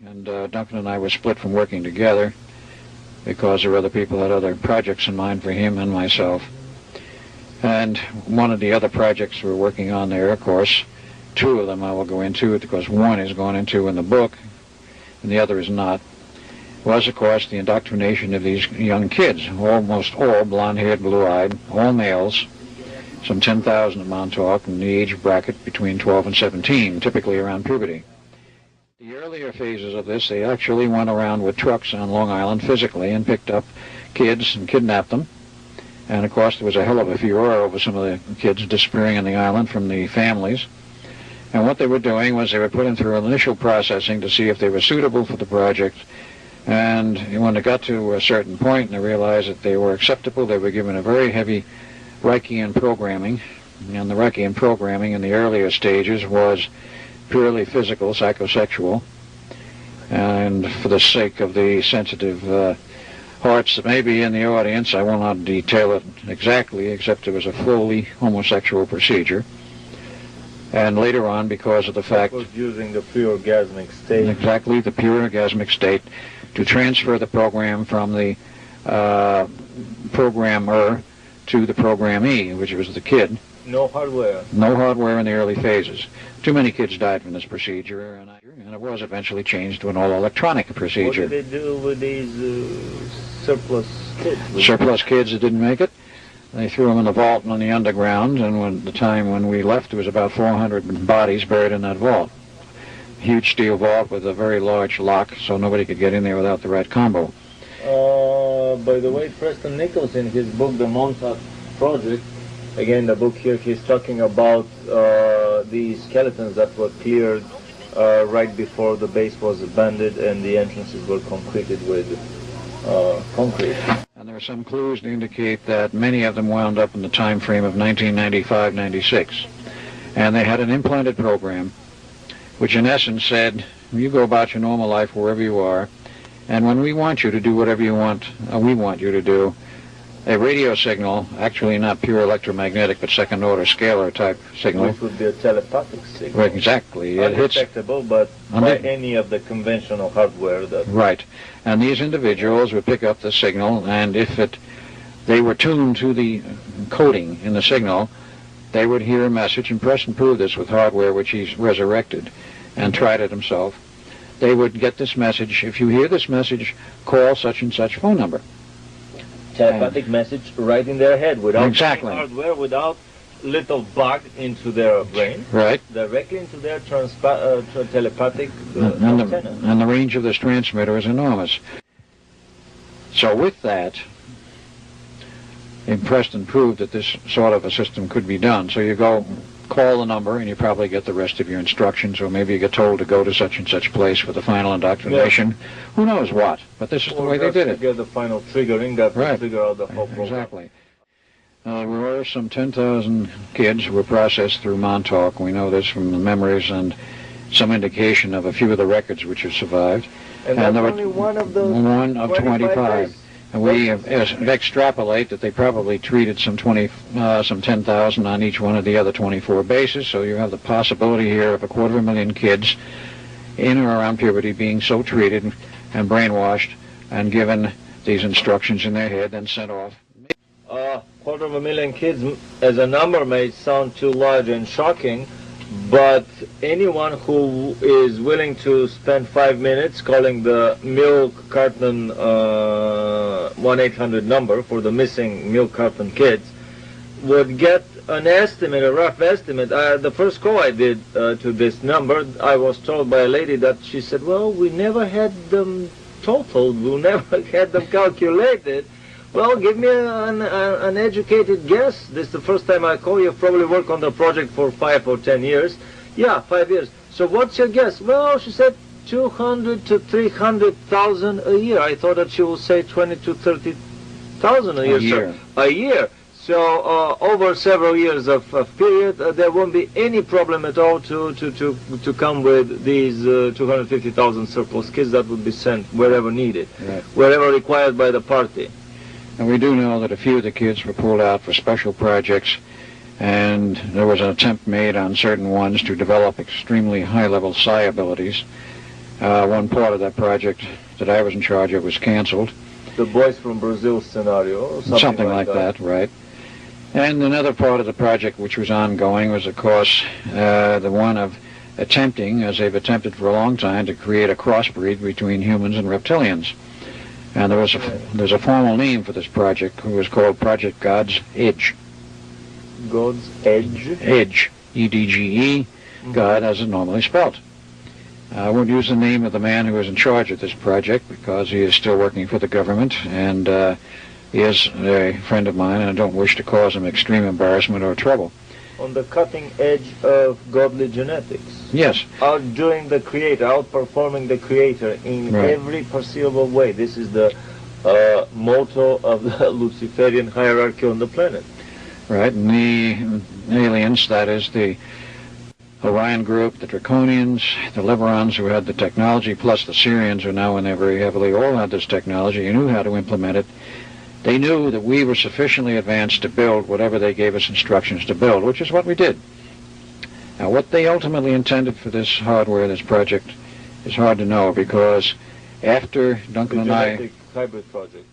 and Duncan and I were split from working together because there were other people that had other projects in mind for him and myself. And one of the other projects we're working on there, of course, two of them I will go into, because one is gone into in the book and the other is not, was, of course, the indoctrination of these young kids, almost all blonde-haired, blue-eyed, all males, some 10,000 at Montauk, in the age bracket between 12 and 17, typically around puberty. The earlier phases of this, they actually went around with trucks on Long Island physically and picked up kids and kidnapped them. And, of course, there was a hell of a furor over some of the kids disappearing on the island from the families. And what they were doing was they were put in through initial processing to see if they were suitable for the project. And when they got to a certain point and they realized that they were acceptable, they were given a very heavy Reichian programming. And the Reichian programming in the earlier stages was purely physical, psychosexual. And for the sake of the sensitive hearts that may be in the audience, I will not detail it exactly, except it was a fully homosexual procedure. And later on, because of the fact... was using the pure orgasmic state. Exactly, the pure orgasmic state, to transfer the program from the programmer to the programmee, which was the kid. No hardware. No hardware in the early phases. Too many kids died from this procedure, and it was eventually changed to an all-electronic procedure. What did they do with these surplus kids? Surplus kids that didn't make it? They threw them in the vault and on the underground, and the time when we left, there was about 400 bodies buried in that vault. Huge steel vault with a very large lock, so nobody could get in there without the right combo. By the way, Preston Nichols, in his book, The Montauk Project, again, the book here, he's talking about these skeletons that were cleared right before the base was abandoned and the entrances were concreted with concrete. And there are some clues to indicate that many of them wound up in the time frame of 1995-96. And they had an implanted program, which in essence said, you go about your normal life wherever you are, and when we want you to do whatever you want, we want you to do, a radio signal, actually not pure electromagnetic, but second-order scalar type signal. Which would be a telepathic signal. Right, exactly. It hits undetectable, but by any of the conventional hardware. That right. And these individuals would pick up the signal, and if they were tuned to the coding in the signal, they would hear a message, and Preston proved this with hardware which he's resurrected and tried it himself. They would get this message, if you hear this message, call such and such phone number. Telepathic message right in their head, without exactly. hardware, without little bug into their brain, right? Directly into their telepathic antenna. And the range of this transmitter is enormous. So with that, Preston proved that this sort of a system could be done. So you go call the number and you probably get the rest of your instructions, or maybe you get told to go to such and such place for the final indoctrination. Yeah. Who knows what? But this is the way they did it. Get the final triggering that will figure out the whole program. Exactly. There were some 10,000 kids who were processed through Montauk. We know this from the memories and some indication of a few of the records which have survived. And that's only one of the 25. And we extrapolate that they probably treated some 10,000 on each one of the other 24 bases. So you have the possibility here of 250,000 kids in or around puberty being so treated and brainwashed and given these instructions in their head and sent off. 250,000 kids as a number may sound too large and shocking, but anyone who is willing to spend 5 minutes calling the milk carton 1-800 number for the missing milk carton kids would get an estimate, a rough estimate. The first call I did to this number, I was told by a lady that she said, well, we never had them totaled, we never had them calculated. Well, give me an educated guess. This is the first time I call. You've probably worked on the project for 5 or 10 years. Yeah, 5 years. So what's your guess? Well, she said 200 to 300,000 a year. I thought that she would say 20 to 30,000 a year. A year. So over several years of period, there won't be any problem at all to come with these 250,000 surplus kids that would be sent wherever needed, right, wherever required by the party. And we do know that a few of the kids were pulled out for special projects, and there was an attempt made on certain ones to develop extremely high-level psi abilities. One part of that project that I was in charge of was canceled. The Boys from Brazil scenario, or something like that, right. And another part of the project which was ongoing was, of course, the one of attempting, as they've attempted for a long time, to create a crossbreed between humans and reptilians. And there's a formal name for this project. It was called Project God's Edge. God's Edge? Edge. E-D-G-E. God as it's normally spelled. I won't use the name of the man who was in charge of this project because he is still working for the government, and he is a friend of mine, and I don't wish to cause him extreme embarrassment or trouble. On the cutting edge of godly genetics. Yes. Outdoing the Creator, outperforming the Creator in every perceivable way. This is the motto of the Luciferian hierarchy on the planet. Right, and the aliens, that is the Orion group, the Draconians, the Liberons who had the technology, plus the Syrians who now in there very heavily all had this technology and knew how to implement it. They knew that we were sufficiently advanced to build whatever they gave us instructions to build, which is what we did. Now, what they ultimately intended for this hardware, this project, is hard to know because after Duncan and I... hybrid project.